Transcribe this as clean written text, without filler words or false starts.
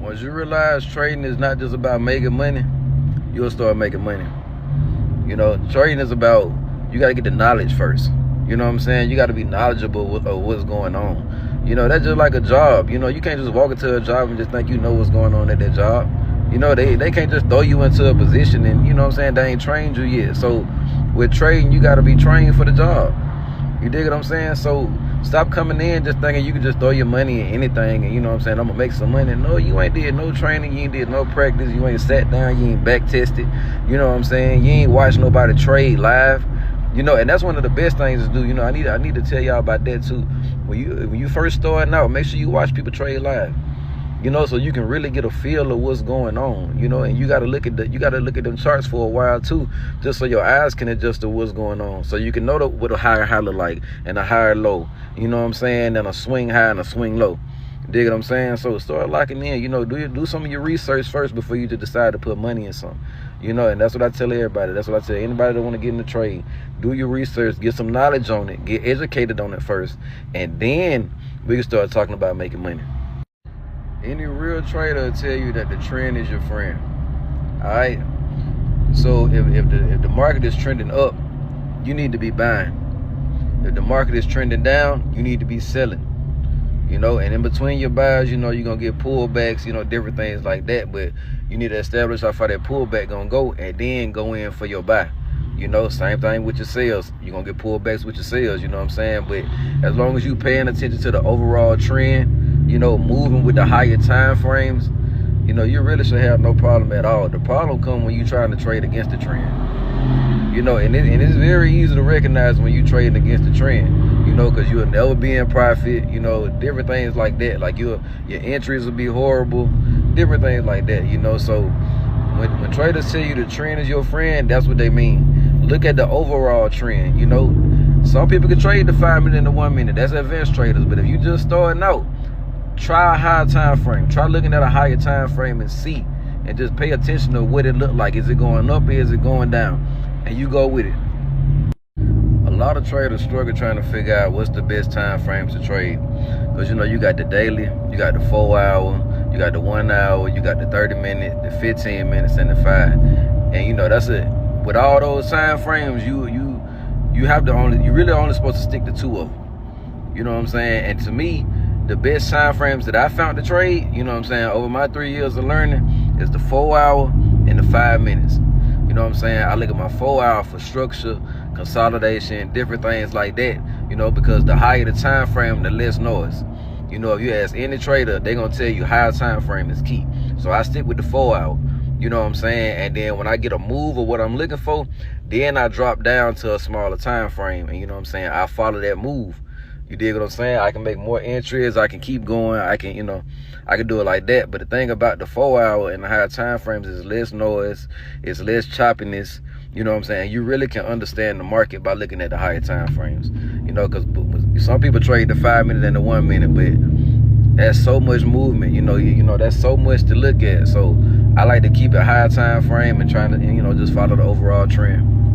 Once you realize trading is not just about making money, you'll start making money. You know, trading is about, you got to get the knowledge first. You know what I'm saying? You got to be knowledgeable of what's going on. You know, that's just like a job. You know, you can't just walk into a job and just think you know what's going on at that job. You know, they can't just throw you into a position and, you know what I'm saying, they ain't trained you yet. So with trading, you got to be trained for the job. You dig what I'm saying? So stop coming in just thinking you can just throw your money in anything and, you know what I'm saying, I'm going to make some money. No, you ain't did no training. You ain't did no practice. You ain't sat down. You ain't back tested. You know what I'm saying? You ain't watched nobody trade live. You know, and that's one of the best things to do. You know, I need to tell y'all about that too. When you first starting out, make sure you watch people trade live. You know, so you can really get a feel of what's going on. You know, and you gotta look at them charts for a while too, just so your eyes can adjust to what's going on. So you can know what a higher high look like and a higher low. You know what I'm saying? And a swing high and a swing low. Dig what I'm saying? So start locking in. You know, do some of your research first before you just decide to put money in something. You know, and that's what I tell everybody. That's what I tell anybody that want to get in the trade. Do your research, get some knowledge on it, get educated on it first, and then we can start talking about making money. Any real trader will tell you that the trend is your friend. All right. So if the market is trending up, you need to be buying. If the market is trending down, you need to be selling. You know, and in between your buys, you know, you're going to get pullbacks, you know, different things like that. But you need to establish how far that pullback going to go and then go in for your buy. You know, same thing with your sales. You're going to get pullbacks with your sales, you know what I'm saying? But as long as you paying attention to the overall trend, you know, moving with the higher time frames, you know, you really should have no problem at all. The problem comes when you're trying to trade against the trend. You know, and it's very easy to recognize when you're trading against the trend. You know, because you'll never be in profit, you know, different things like that. Like your entries will be horrible, different things like that, you know. So when traders tell you the trend is your friend, that's what they mean. Look at the overall trend, you know. Some people can trade the 5 minute and the 1 minute. That's advanced traders. But if you just starting out, try a higher time frame. Try looking at a higher time frame and see. And just pay attention to what it look like. Is it going up or is it going down? And you go with it. A lot of traders struggle trying to figure out what's the best time frames to trade. Because, you know, you got the daily, you got the 4 hour, you got the 1 hour, you got the 30 minute, the 15 minutes, and the 5. And, you know, that's it. With all those time frames, you really only supposed to stick to 2 of them. You know what I'm saying? And to me, the best time frames that I found to trade, you know what I'm saying, over my 3 years of learning, is the 4 hour and the 5 minutes. You know what I'm saying? I look at my 4 hour for structure, consolidation, different things like that, you know, because the higher the time frame, the less noise. You know, if you ask any trader, they're going to tell you higher time frame is key. So I stick with the 4 hour, you know what I'm saying? And then when I get a move of what I'm looking for, then I drop down to a smaller time frame. And you know what I'm saying? I follow that move. You dig what I'm saying? I can make more entries. I can keep going. I can, you know, I can do it like that. But the thing about the 4 hour and the higher time frames is less noise. It's less choppiness. You know what I'm saying? You really can understand the market by looking at the higher time frames. You know, because some people trade the 5 minute and the 1 minute, but that's so much movement. You know, that's so much to look at. So I like to keep a higher time frame and trying to, you know, just follow the overall trend.